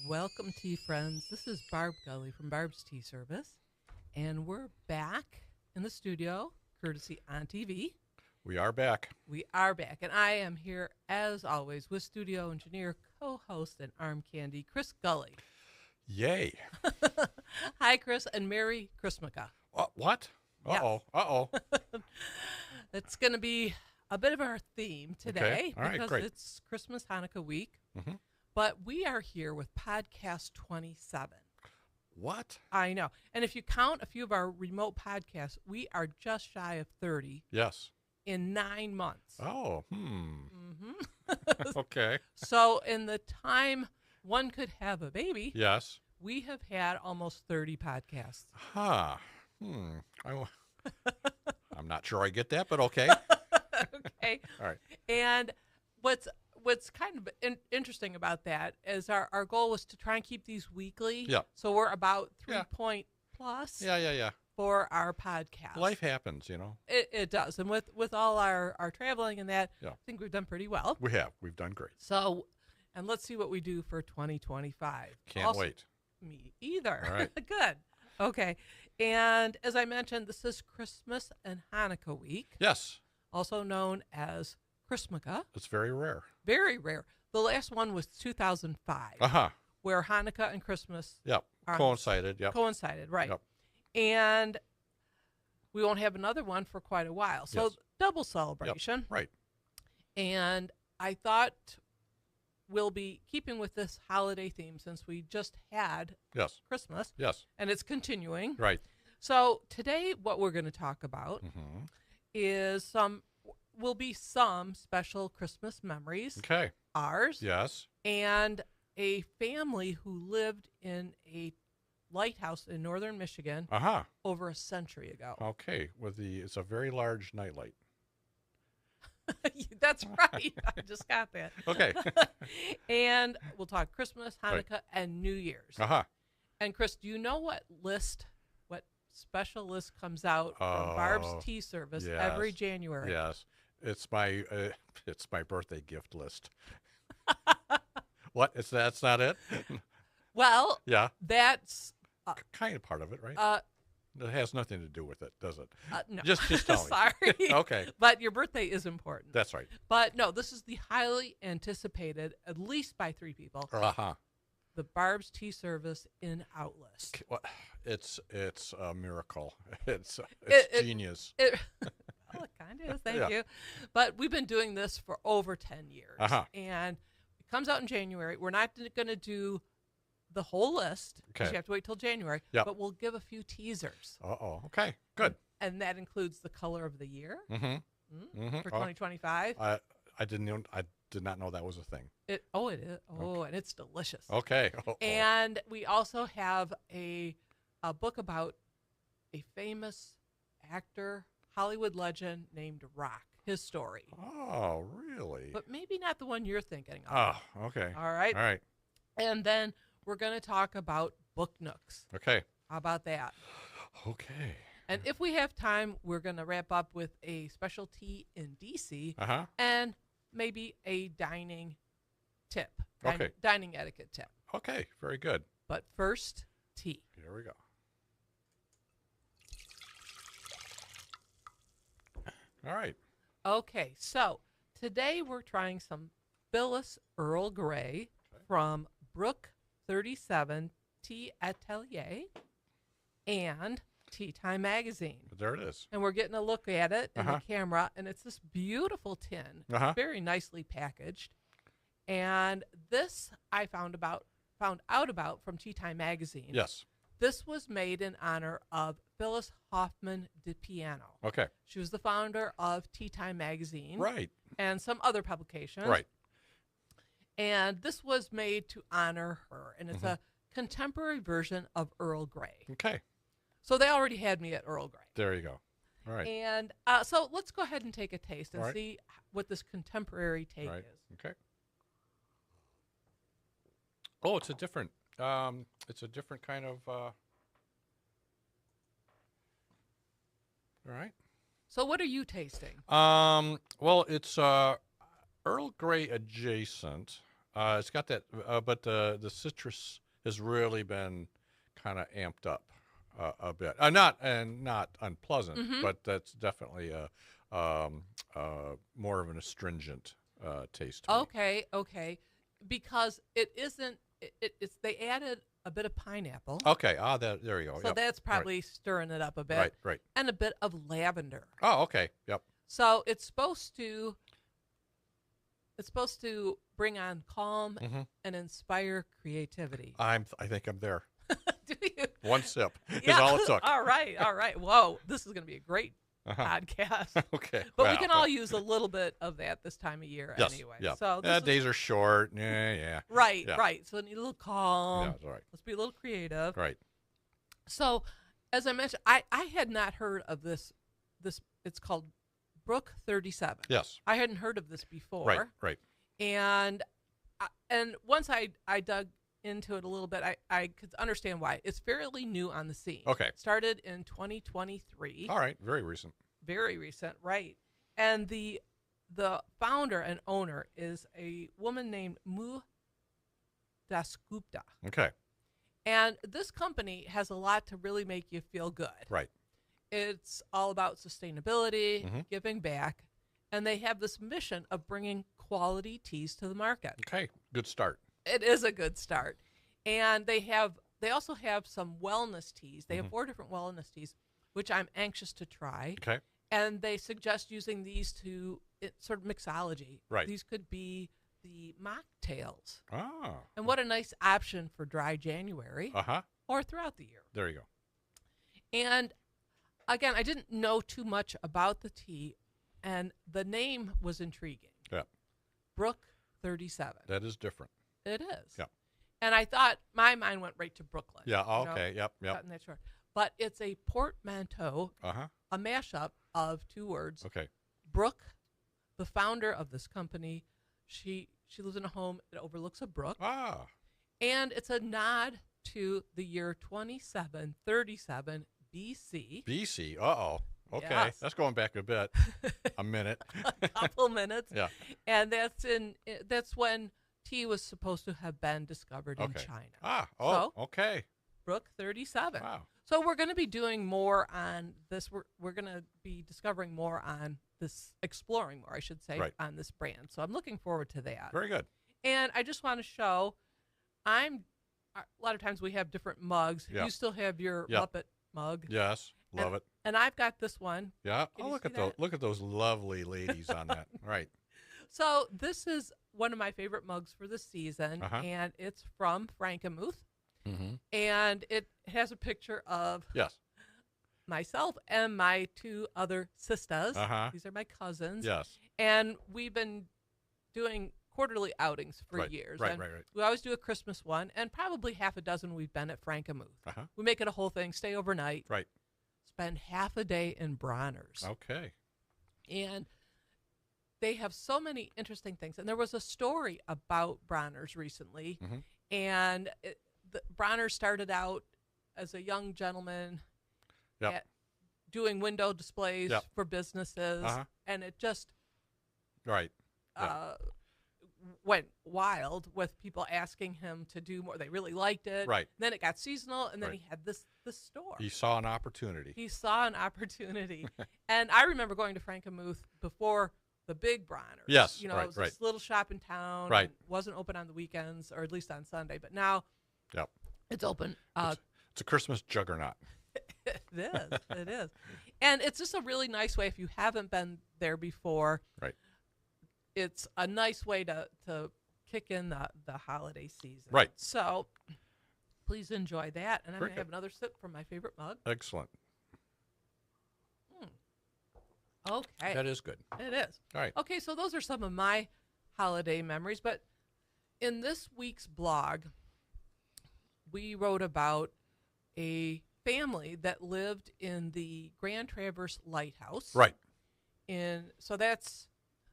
Welcome, tea friends. This is Barb Gully from Barb's Tea Service, and we're back in the studio, courtesy on TV. We are back. We are back, and I am here, as always, with studio engineer, co-host, and arm candy, Chris Gully. Yay. Hi, Chris, and Merry Chrismukkah. What? Uh-oh. Yes. Uh-oh. It's going to be a bit of our theme today Okay. All right, because great. it's Christmas Hanukkah week. Mm-hmm. But we are here with podcast 27. What? I know. And if you count a few of our remote podcasts, we are just shy of 30 Yes. in 9 months. Oh, Mm-hmm. Okay. So in the time one could have a baby, Yes. we have had almost 30 podcasts. Huh. I'm not sure I get that, but okay. Okay. All right. And what's kind of interesting about that is our goal was to try and keep these weekly. Yeah. So we're about 3 Yeah. point plus Yeah. for our podcast. Life happens, you know. It does. And with all our traveling and that, Yeah. I think we've done pretty well. We have. We've done great. So, and let's see what we do for 2025. Can't Also, wait. Me either. All right. Good. Okay. And as I mentioned, this is Christmas and Hanukkah week, Yes. also known as Chrismukkah. It's very rare. Very rare. The last one was 2005, Uh-huh. where Hanukkah and Christmas Yep. are Coincided. Yep. coincided, right? Yep. And we won't have another one for quite a while. So Yes. double celebration. Right. And I thought we'll be keeping with this holiday theme since we just had Yes. Christmas Yes. and it's continuing. Right. So today what we're going to talk about Mm-hmm. is will be some special Christmas memories, Okay. ours, Yes. and a family who lived in a lighthouse in northern Michigan Uh-huh. over a century ago. Okay. It's a very large nightlight. That's right. I just got that. Okay. And we'll talk Christmas, Right. Hanukkah, and New Year's. Uh-huh. And Chris, do you know what special list comes out from Barb's Oh, Tea Service yes. every January? Yes, it's my birthday gift list. What? That's not it? Well, Yeah, that's kind of part of it, right? It has nothing to do with it, does it? no. Just tell me. Sorry. Okay, But your birthday is important. that's right. But no, this is the highly anticipated, at least by 3 people, Uh-huh. the Barb's Tea Service in out list. Well, it's a miracle. It's It- genius. Well, it kind of is. Thank Yeah. you. But we've been doing this for over 10 years. Uh-huh. And it comes out in January. We're not going to do the whole list because Okay. you have to wait till January. Yep. But we'll give a few teasers. Uh-oh. Okay, good. And that includes the color of the year Mm-hmm. Mm-hmm. for 2025. I did not know that was a thing. It is. Oh, and it's delicious. Okay. Oh. And we also have a book about a famous actor, Hollywood legend named Rock, his story. Oh, really? But maybe not the one you're thinking of. Oh, okay. All right. All right. And then we're going to talk about book nooks. Okay. How about that? Okay. And if we have time, we're going to wrap up with a specialty in DC Uh-huh. and maybe a dining tip, Okay. dining etiquette tip. Okay. Very good. But first, tea. Here we go. All right. Okay, so today we're trying some Phyllis Earl Grey from Brook 37 Tea Atelier and Tea Time Magazine. There it is. And we're getting a look at it in Uh-huh. the camera, and it's this beautiful tin, Uh-huh. very nicely packaged. And this I found out about from Tea Time Magazine. Yes. This was made in honor of Phyllis Hoffman de Piano. Okay. She was the founder of Tea Time Magazine Right. and some other publications. Right. And this was made to honor her, and it's a contemporary version of Earl Grey. Okay. So they already had me at Earl Grey. There you go. All right. And so let's go ahead and take a taste and All right. see what this contemporary take Right. is. Okay. Oh, it's a different kind of all right. So what are you tasting? Well, it's Earl Grey adjacent. It's got that, but the citrus has really been kind of amped up a bit. Not unpleasant, Mm-hmm. but that's definitely more of an astringent taste to me. Okay. Because it isn't. It's they added a bit of pineapple, Okay. There you go. so Yep. that's probably stirring it up a bit, Right. and a bit of lavender. Oh, okay. Yep. So it's supposed to bring on calm Hmm. and inspire creativity. I think I'm there. Do you? One sip is Yeah. all it took. All right. Whoa, this is going to be a great Uh-huh. podcast. Okay. But Well, we can all use a little bit of that this time of year yes. anyway. Yeah. So this is, Days are short. Yeah. right. yeah. So I need a little calm. Yeah. That's right. Let's be a little creative. Right. So, as I mentioned, I had not heard of this. It's called Brook 37. Yes. I hadn't heard of this before. Right. And once I dug into it a little bit, I could understand why. It's fairly new on the scene. Okay. It started in 2023. All right. Very recent. Very recent, right? And the founder and owner is a woman named Mu Dasgupta. Okay. And this company has a lot to really make you feel good. Right. It's all about sustainability, Mhm. giving back, and they have this mission of bringing quality teas to the market. Okay. Good start. It is a good start. And they also have some wellness teas. They have Mhm. 4 different wellness teas, which I'm anxious to try. Okay. And they suggest using these to sort of mixology. Right. These could be the mocktails. Ah. And what a nice option for dry January Uh-huh. or throughout the year. There you go. And again, I didn't know too much about the tea, and the name was intriguing. Yeah. Brook 37. That is different. It is. Yeah. And I thought my mind went right to Brooklyn. Yeah. you know, Okay. Yep. cutting that short. But it's a portmanteau, Uh-huh. a mashup of 2 words. Okay. Brooke, the founder of this company, she lives in a home that overlooks a brook, Ah. and it's a nod to the year 2737 BC. BC. Uh-oh. Okay. Yes. That's going back a bit. A minute. A couple minutes. Yeah. And that's when tea was supposed to have been discovered in Okay. China. Ah. Oh, So- okay. Brook 37. Wow. So we're going to be doing more on this. We're going to be discovering more on this, exploring more, I should say, Right. on this brand. So I'm looking forward to that. Very good. And I just want to show, a lot of times we have different mugs. Yeah. You still have your Yeah. Muppet mug. Yes. Love it. And I've got this one. Yeah. Can Oh, you look see at those. that? Look at those lovely ladies on that. Right. So this is one of my favorite mugs for the season, Uh-huh. and it's from Frankenmuth. Mm-hmm. And it has a picture of Yes. myself and my 2 other sisters. Uh-huh. These are my cousins. Yes. And we've been doing quarterly outings for Right. years. Right. And Right. we always do a Christmas one, and probably half a dozen we've been at Frankenmuth. Uh-huh. We make it a whole thing, stay overnight, Right. spend half a day in Bronner's. Okay. And they have so many interesting things. And there was a story about Bronner's recently, Mhm. and Bronner started out as a young gentleman Yep. doing window displays Yep. for businesses, Uh-huh. and it just Right. went wild with people asking him to do more. They really liked it. Right. Then it got seasonal, and then Right. he had this store. He saw an opportunity. He saw an opportunity. And I remember going to Frankenmuth before the big Bronner's. Yes, You know, right, it was right. this little shop in town. Right. And wasn't open on the weekends, or at least on Sunday. But now Yep. it's open. It's a Christmas juggernaut. It is. It is. And it's just a really nice way, if you haven't been there before. Right. It's a nice way to kick in the holiday season. Right. So please enjoy that. And I'm Very going to have good. another sip from my favorite mug. Excellent. Okay. That is good. It is. All right. Okay, so those are some of my holiday memories. But in this week's blog, we wrote about a family that lived in the Grand Traverse Lighthouse. Right. So that's,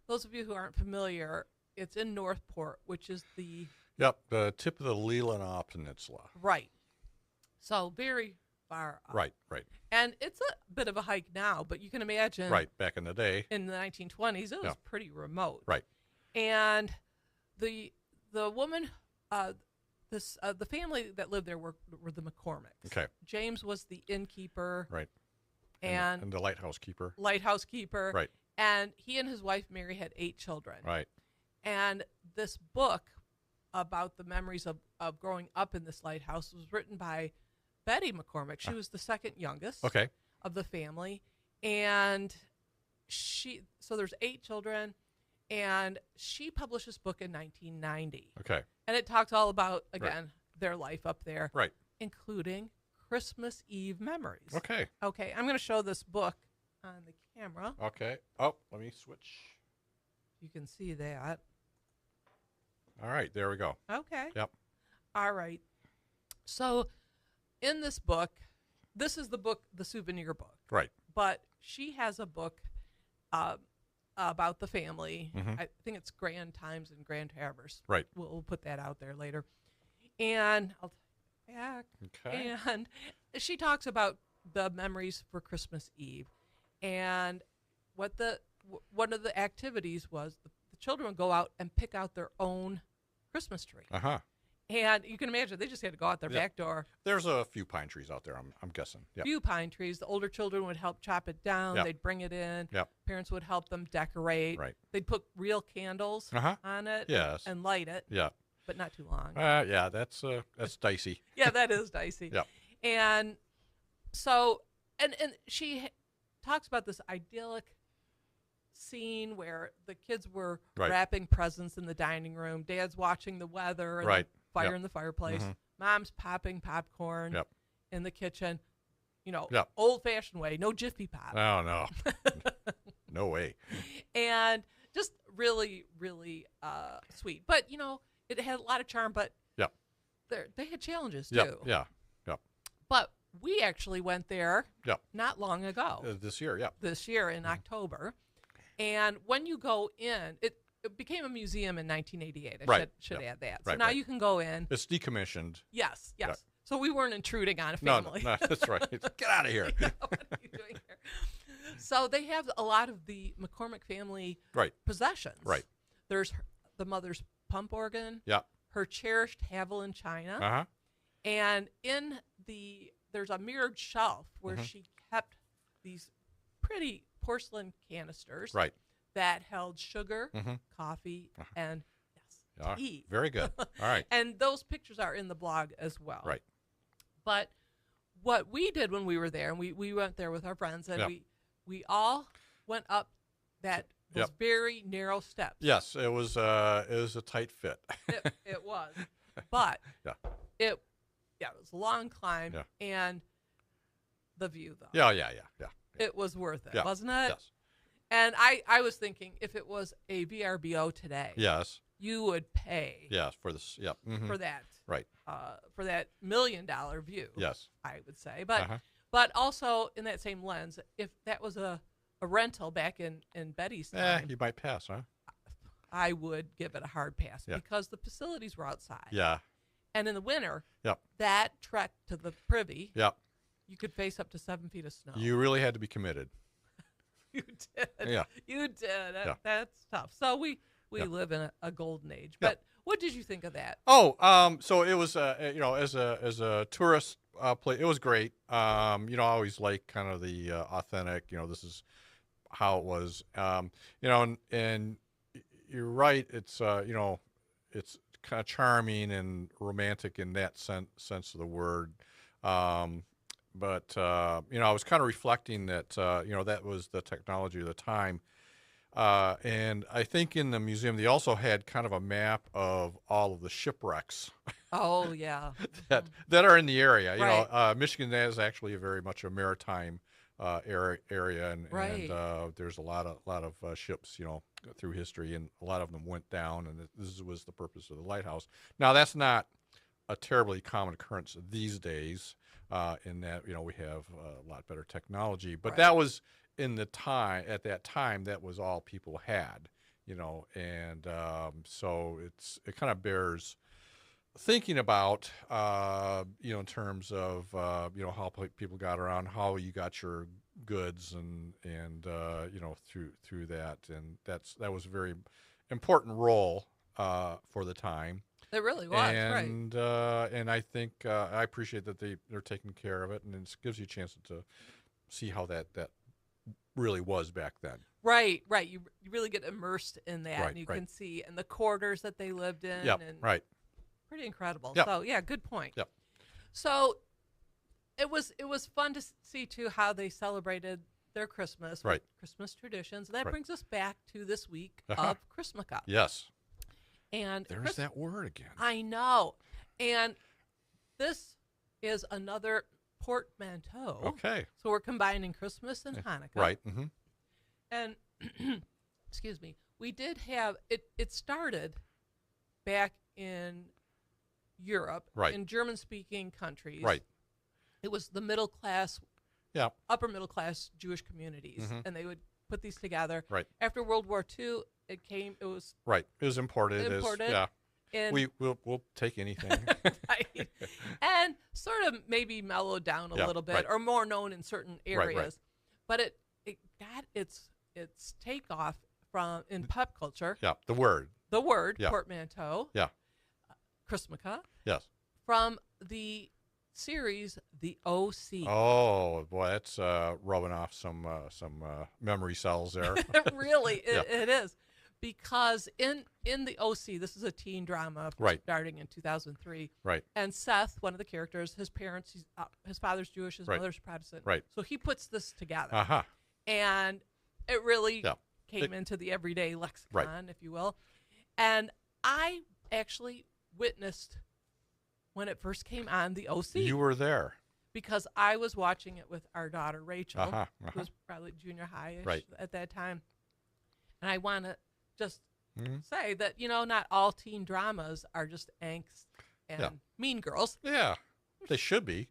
those of you who aren't familiar, it's in Northport, which is Yep. The tip of the Leelanau Peninsula. right. So very far up. Right. Right. And it's a bit of a hike now, but you can imagine Right. Back in the day. in the 1920s, it was Yeah. pretty remote. Right. And the the woman, the family that lived there were the McCormicks. Okay. James was the innkeeper. Right. And the lighthouse keeper. Lighthouse keeper. Right. And he and his wife Mary had 8 children. Right. And this book about the memories of growing up in this lighthouse was written by Betty McCormick. She was the second youngest Okay. of the family. And so there's 8 children, and she published this book in 1990. Okay. And it talks all about, again, their life up there. Right. Including Christmas Eve memories. Okay. Okay, I'm going to show this book on the camera. Okay. Oh, let me switch. You can see that. All right, there we go. Okay. Yep. All right. So in this book, this is the book, the souvenir book. Right. But she has a book about the family. Mhm. I think it's Grand Times and Grand Traverse. Right. We'll put that out there later. And I'll take it back. Okay. And she talks about the memories for Christmas Eve. And one of the activities was the children would go out and pick out their own Christmas tree. Uh-huh. And you can imagine they just had to go out their back door. There's a few pine trees out there, I'm guessing. Yep. Few pine trees. The older children would help chop it down. Yep. They'd bring it in. Yep. Parents would help them decorate. Right. They'd put real candles Uh-huh. on it. Yes. And light it, Yeah. but not too long. Yeah, that's dicey. Yeah, that is dicey. Yep. And so, and she talks about this idyllic scene where the kids were Right. wrapping presents in the dining room. Dad's watching the weather and Right. the fire Yep. in the fireplace. Mhm. Mom's popping popcorn Yep. in the kitchen. Yep. Old-fashioned way, no Jiffy Pop. Oh, no. No way. And just really, really sweet. But, it had a lot of charm, but Yep. they had challenges, Yep. too. Yeah. Yep. But we actually went there Yep. not long ago. This year, yep. This year in October. And when you go in, it became a museum in 1988. I Right. should Yep. add that. So Right, now right. you can go in. It's decommissioned. Yes, yes. Right. So we weren't intruding on a No, family. no, that's right. Get out of here. Yeah, what are you doing here? So they have a lot of the McCormick family Right. possessions. Right. There's the mother's pump organ, Yeah. her cherished Haviland china, Uh-huh. and there's a mirrored shelf where Mhm. she kept these pretty porcelain canisters Right. that held sugar, Mhm. coffee, Uh-huh. and Yeah. tea. Very good. All right. And those pictures are in the blog as well. Right. But what we did when we were there, and we went there with our friends, and Yep. we all went up those Yep. very narrow steps. Yes, it was a tight fit. It was. But Yeah. it was a long climb, Yeah. and the view, though. Yeah. It was worth it, Yeah. wasn't it? Yes. And I was thinking, if it was a VRBO today, Yes. you would pay Yes. For this. Yep. Mhm. for that. Right. For that $1 million view. Yes. I would say. But Uh-huh. but also in that same lens, if that was a rental back in Betty's time, You might pass, huh? I would give it a hard pass Yeah. because the facilities were outside. Yeah. And in the winter, Yep. that trek to the privy, Yep. you could face up to 7 feet of snow. You really had to be committed. You did. Yeah. You did. Yeah. That's tough. So we Yeah. live in a golden age. Yeah. But what did you think of that? Oh, so it was, as a tourist place, it was great. I always like kind of the authentic. This is how it was. And you're right. It's it's kind of charming and romantic in that sense of the word. But I was kind of reflecting that that was the technology of the time. And I think in the museum they also had kind of a map of all of the shipwrecks Oh, yeah. that are in the area. Right. Michigan is actually very much a maritime area, and Right. there's a lot of ships through history, and a lot of them went down, and this was the purpose of the lighthouse. Now that's not a terribly common occurrence these days, in that we have a lot better technology, but Right. that was at that time that was all people had, and so it kind of bears thinking about, in terms of, how people got around, how you got your goods and through that. And that was a very important role, for the time. It really was, right. And I think I appreciate that they're taking care of it, and it gives you a chance to see how that really was back then. Right. You really get immersed in that, Right, and you right. can see and the quarters that they lived in. Yep, and right. Pretty incredible. Yep. So yeah, good point. Yep. So it was fun to see too how they celebrated their Christmas, Right. Christmas traditions. And that Right. brings us back to this week Uh-huh. of Chrismukkah. Yes. And There's that word again. I know. And this is another portmanteau. Okay. So we're combining Christmas and Hanukkah. Right. Mm-hmm. And excuse me, we did have it started back in Europe, Right. in German-speaking countries. Right. It was the middle class, Yeah. upper middle class Jewish communities, Mhm. and they would put these together. Right. After World War II, it was Right. It was imported. Yeah. in We'll take anything. right, and sort of maybe mellowed down a Yeah, little bit, right. or more known in certain areas. Right. But it got its takeoff from in pop culture. Yeah. The word. The word Yeah. portmanteau. Yeah. Chrismukkah, Yes. from the series The OC. Oh boy, that's rubbing off some memory cells there. Really, Yeah. it is. Because in the OC, this is a teen drama Right. starting in 2003. Right. And Seth, one of the characters, his parents, his father's Jewish, his Right. mother's Protestant. Right. So he puts this together. Uh-huh. And it really Yeah. came into the everyday lexicon, Right. if you will. And I actually witnessed when it first came on the OC. You were there. Because I was watching it with our daughter, Rachel, Uh-huh. who was probably junior high-ish Right. at that time. And I want to just Mhm. say that, not all teen dramas are just angst and Yeah. mean girls. Yeah. They should be.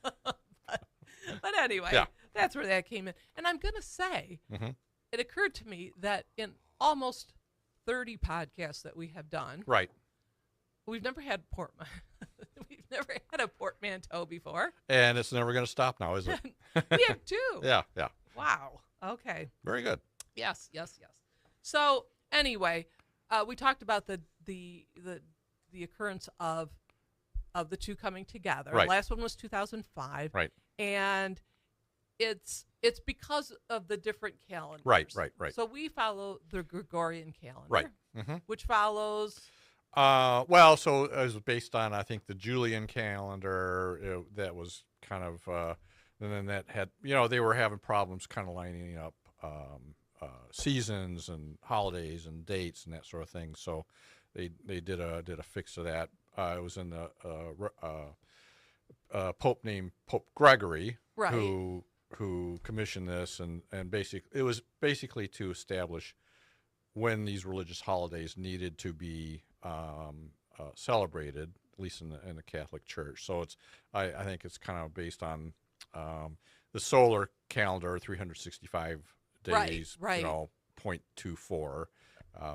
But anyway, Yeah. that's where that came in. And I'm going to say, Mhm. it occurred to me that in almost 30 podcasts that we have done, Right. we've never had we've never had a portmanteau before. And it's never going to stop now, is it? We have two. Yeah. Yeah. Wow. Okay. Very good. Yes. So anyway, we talked about the occurrence of the two coming together. Right. Last one was 2005. Right. And it's because of the different calendars. Right. So we follow the Gregorian calendar. Right. Mm-hmm. Which follows. Well, so it was based on, I think, the Julian calendar. That was kind of, and then that had, they were having problems kind of lining up seasons and holidays and dates and that sort of thing. So they did a fix of that. It was in the Pope named Pope Gregory, Right. who commissioned this, and it was basically to establish when these religious holidays needed to be celebrated, at least in the Catholic Church. So I think it's kind of based on the solar calendar, 365 days, Right. 0.24,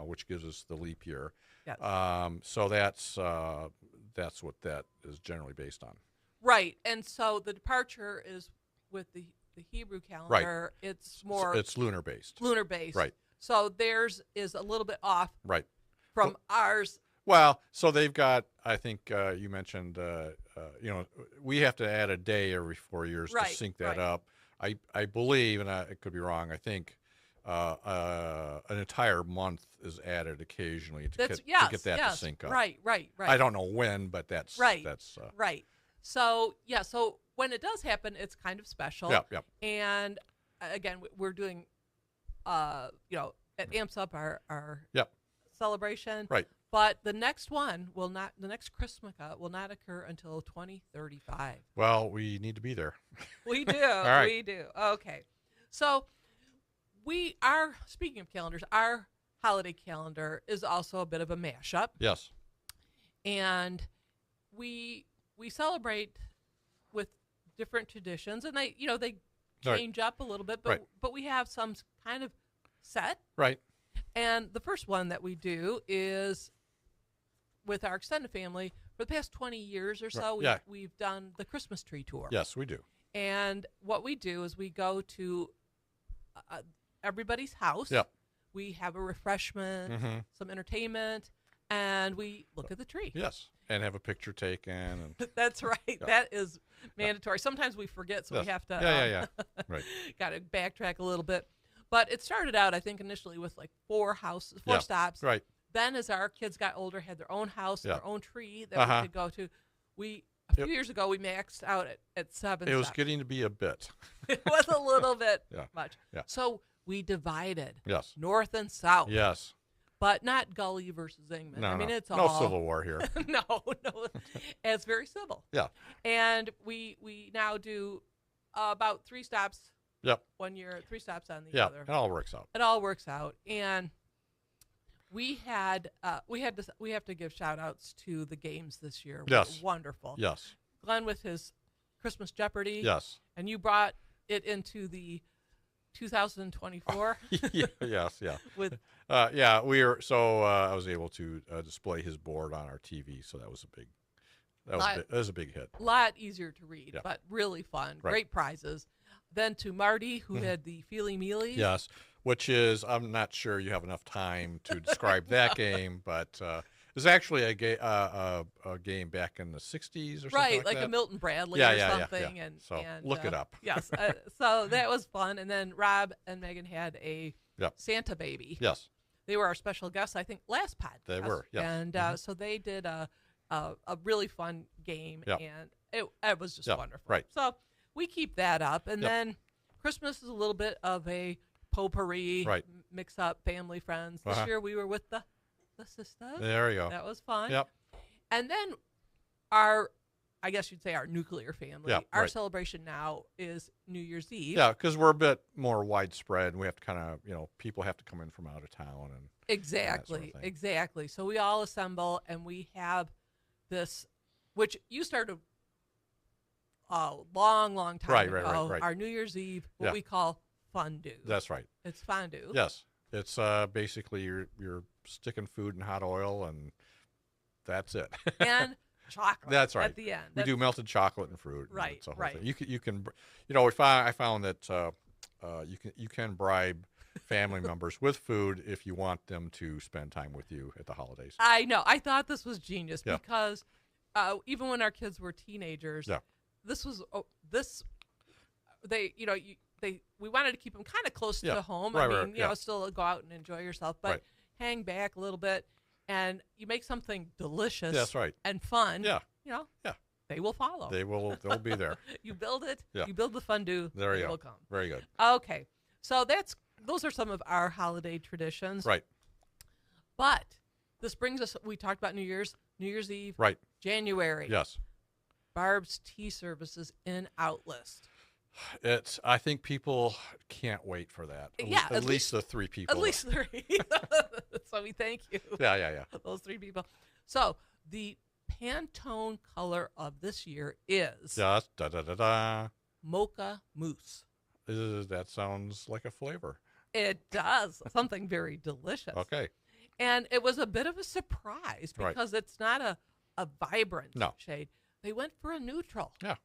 which gives us the leap year. Yes. So that's what that is generally based on. Right. And so the departure is with the Hebrew calendar. It's more It's lunar based. lunar based. Right. So theirs is a little bit off Right. from ours. Well, so they've got, I think you mentioned, we have to add a day every 4 years Right, to sync that right. up. I believe, and I could be wrong, I think an entire month is added occasionally to get that to sync up. Right. I don't know when, but that's Right. That's Right. So, yeah, so when it does happen, it's kind of special. Yeah. And again, we're doing, it amps up our Yep. celebration. Right. But the next Chrismukkah will not occur until 2035. Well, we need to be there. We do. right. We do. Okay. So speaking of calendars, our holiday calendar is also a bit of a mashup. Yes. And we celebrate with different traditions, and they change up a little bit, but we have some kind of set. Right. And the first one that we do is with our extended family. For the past 20 years or so, we've done the Christmas tree tour. Yes, we do. And what we do is we go to everybody's house. Yep. We have a refreshment, Mm-hmm. some entertainment, and we look at the tree. Yes, and have a picture taken. And That's right. That is mandatory. Sometimes we forget, so we have to. Yeah. Right. Got to backtrack a little bit. But it started out, I think, initially with like 4 stops. Right. Then, as our kids got older, had their own house, their own tree that we could go to. A few years ago, we maxed out at 7 It was stops. getting to be a bit. It was a little bit much. Yeah. So we divided Yes. north and south. Yes. But not Gully versus Ingman. No, I mean, it's no all Civil War here. no. It's very civil. Yeah. And we now do about 3 stops Yep. 1 year, 3 stops on the Yeah. other. It all works out. It all works out. And we have to give shout outs to the games this year. Yes. Wonderful. Yes. Glenn with his Christmas Jeopardy. Yes. And you brought it into the 2024. Yes. Yeah. With we were so I was able to display his board on our TV, so that was a big hit. A lot easier to read, Yeah. but really fun. Right. Great prizes. Then to Marty, who had the Feely Mealy. Yes, which is I'm not sure you have enough time to describe that game, but it's actually a game back in the '60s or something Right, like that. a Milton Bradley Yeah, or yeah, something. yeah. And, So and look it up. Yes. So that was fun. And then Rob and Megan had a Yep. Santa baby. Yes, They were our special guests, I think, last podcast. They were, yes. And so they did a really fun game, Yep. and it was just Yep, wonderful. right. So we keep that up. And Yep. then Christmas is a little bit of a potpourri, Right. mix up family, friends. This year we were with the sisters. there you go. That was fun. Yep. And then I guess you'd say our nuclear family. Yeah, Our right. celebration now is New Year's Eve. Yeah, because we're a bit more widespread, and we have to kind of people have to come in from out of town and Exactly. that sort of thing. Exactly. So we all assemble and we have this, which you started a long time Right, ago. right. Our New Year's Eve, what Yeah. we call fondue. That's right. It's fondue. Yes, it's basically you're sticking food in hot oil, and that's it. And chocolate. That's right. At the end. We do melted chocolate and fruit. Right, It's a whole right. thing. You can I found that you can bribe family members with food if you want them to spend time with you at the holidays. I know. I thought this was genius Yeah. because even when our kids were teenagers, Yeah. this was we wanted to keep them kind of close Yeah. to home. Right, I mean, right, yeah. still go out and enjoy yourself, but Right. hang back a little bit, and you make something delicious. That's right. And fun. Yeah. Yeah. They will follow. They'll be there. You build it. Yeah. You build the fondue. There you they go. will come. Very good. Okay, so those are some of our holiday traditions. Right. But this brings us. We talked about New Year's Eve. Right. January. Yes. Barb's Tea Services in Outlist. I think people can't wait for that. Yeah, At least the 3 people. At least 3. So we thank you. Yeah. Those 3 people. So the Pantone color of this year is Just da. Mocha Mousse. That sounds like a flavor. It does. Something very delicious. Okay. And it was a bit of a surprise Right. because it's not a vibrant No. shade. They went for a neutral. Yeah.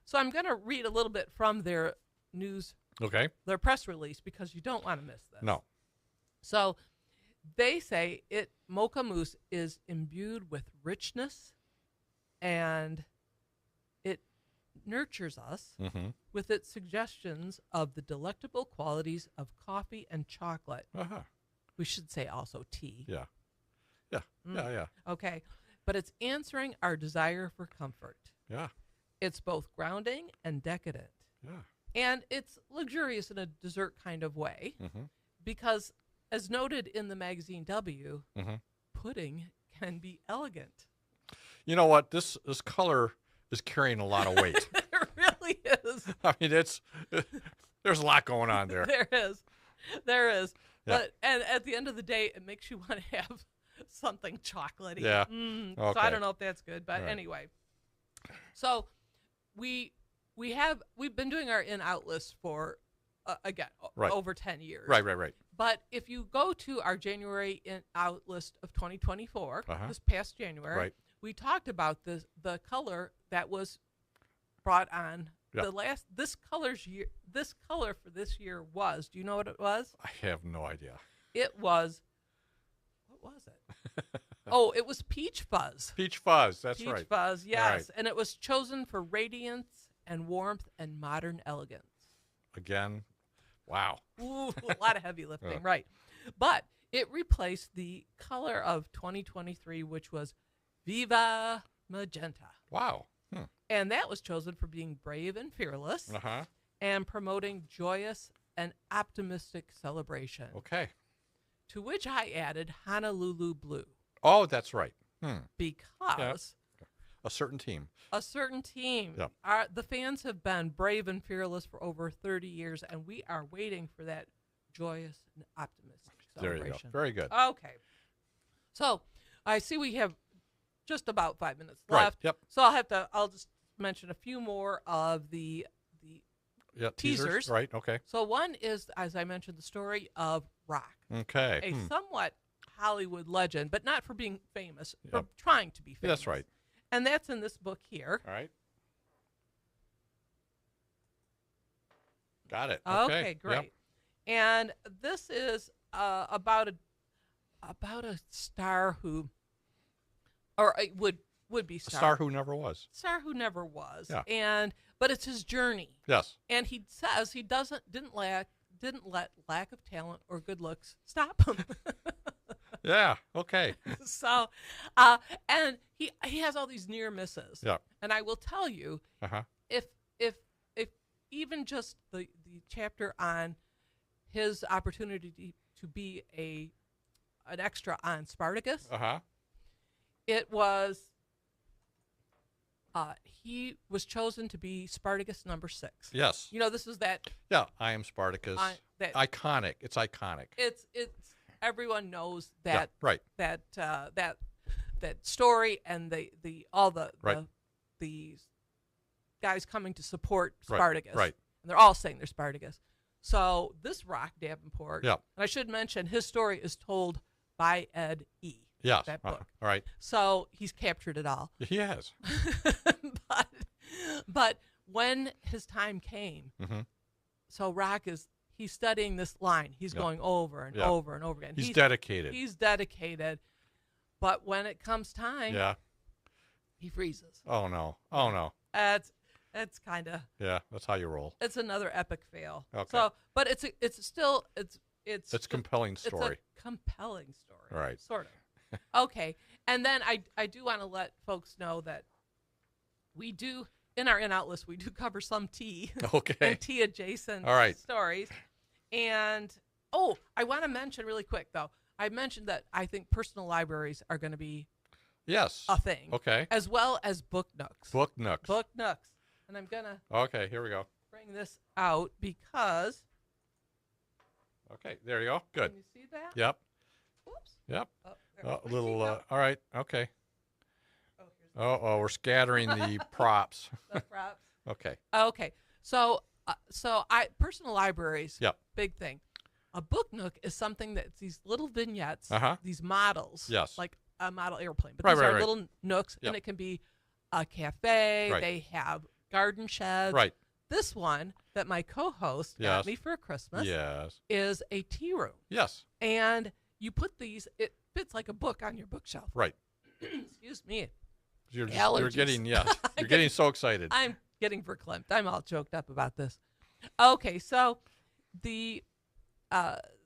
So I'm going to read a little bit from their their press release, because you don't want to miss this. No. So they say Mocha Mousse is imbued with richness, and it nurtures us Mm-hmm. with its suggestions of the delectable qualities of coffee and chocolate. Uh-huh. We should say also tea. Yeah. Okay. But it's answering our desire for comfort. Yeah. It's both grounding and decadent. Yeah. And it's luxurious in a dessert kind of way, Mm-hmm. because, as noted in the magazine W, Mm-hmm. pudding can be elegant. You know what? This color is carrying a lot of weight. It really is. I mean, there's a lot going on there. There is. Yeah. But and at the end of the day, it makes you want to have something chocolatey. Yeah. So I Okay. don't know if that's good, but Right. anyway. So we've been doing our in-out list for Right. over 10 years. Right. But if you go to our January in-out list of 2024, Uh-huh. this past January, Right. we talked about the color that was brought on. Yeah. This color for this year was. Do you know what it was? I have no idea. It was. What was it? Oh, it was Peach Fuzz. Peach Fuzz. That's Peach right. Fuzz, yes. right. And it was chosen for radiance and warmth and modern elegance. Again, wow. Ooh, a lot of heavy lifting, Uh. right. But it replaced the color of 2023, which was Viva Magenta. Wow. And that was chosen for being brave and fearless Uh-huh. and promoting joyous and optimistic celebration. Okay. To which I added Honolulu Blue Oh, that's right. because A certain team. a certain team, Yep. the fans have been brave and fearless for over 30 years, and we are waiting for that joyous and optimistic There you celebration. go. Very good. Okay. So I see we have just about 5 minutes Right. left. Yep. So I'll just mention a few more of the Yeah. teasers. Right. Okay. So one is, as I mentioned, the story of Rock, Okay. a somewhat Hollywood legend, but not for being famous, for Yep. trying to be famous. That's right. And that's in this book here. All right. Got it. Okay, Yep. great. And this is about a star who, or it would be A star who never was. star who never was. Yeah. But it's his journey. Yes. And he says he didn't let lack of talent or good looks stop him. Yeah. Okay. So, and he has all these near misses. Yeah. And I will tell you, Uh-huh. if even just the chapter on his opportunity to be an extra on Spartacus, Uh-huh. it was he was chosen to be Spartacus number 6. Yes. You know, this is that Yeah. I am Spartacus. that Iconic. It's iconic. it's everyone knows that Yeah. Right. that story and all the Right. the guys coming to support Right, Spartacus. right. And they're all saying they're Spartacus. So this Rock Davenport, Yeah. and I should mention his story is told by Ed E. Yes. That book. All right. So he's captured it all. He has. but when his time came, Mm-hmm. so Rock he's studying this line. He's Yeah. going over and Yeah. over and over again. He's dedicated. He's dedicated. But when it comes time, Yeah. he freezes. Oh no. Oh no. It's kind of Yeah. That's how you roll. it's another epic fail. Okay. So, but it's still It's a compelling story. It's a compelling story. Right. Sort of. Okay. And then I do want to let folks know that we do in our in-out list we do cover some tea Okay. and tea adjacent All right. stories. And I want to mention really quick though. I mentioned that I think personal libraries are going to be Yes. a thing. Okay. As well as book nooks. Book nooks. Book nooks. And I'm going to Okay. Here we go. bring this out because Okay. There you go. Good. can you see that? Yep. Oops. Yep. Oh, there. A Where'd she little. go? All right. Okay. Here's the Oh, we're scattering the props. props. Okay. Okay. So personal libraries, Yep. big thing. A book nook is something that's these little vignettes, Uh-huh. these models, Yes. like a model airplane. But Right, these right, are right. little nooks, Yep. and it can be a cafe. Right. They have garden sheds. Right. This one that my co-host Yes. got me for Christmas Yes. is a tea room. Yes. And you put these, it fits like a book on your bookshelf. Right. Excuse me. You're Allergies. getting you're getting so excited. I'm getting verklempt. I'm all choked up about this. Okay, so the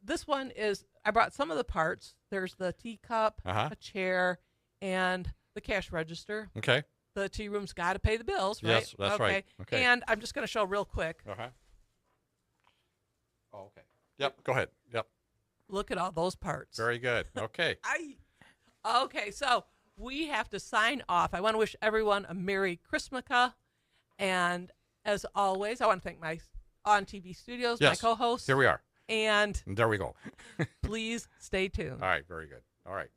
this one is I brought some of the parts. There's the teacup, Uh-huh. a chair, and the cash register. Okay. The tea room's got to pay the bills, right? Yes, that's right. Okay. And I'm just going to show real quick. Uh-huh. Oh, okay. Yep. Go ahead. Yep. Look at all those parts. Very good. Okay. Okay, so we have to sign off. I want to wish everyone a Merry Chrismukkah. And as always, I want to thank my On TV Studios, Yes. my co-hosts. Here we are. And And there we go. please stay tuned. All right. Very good. All right.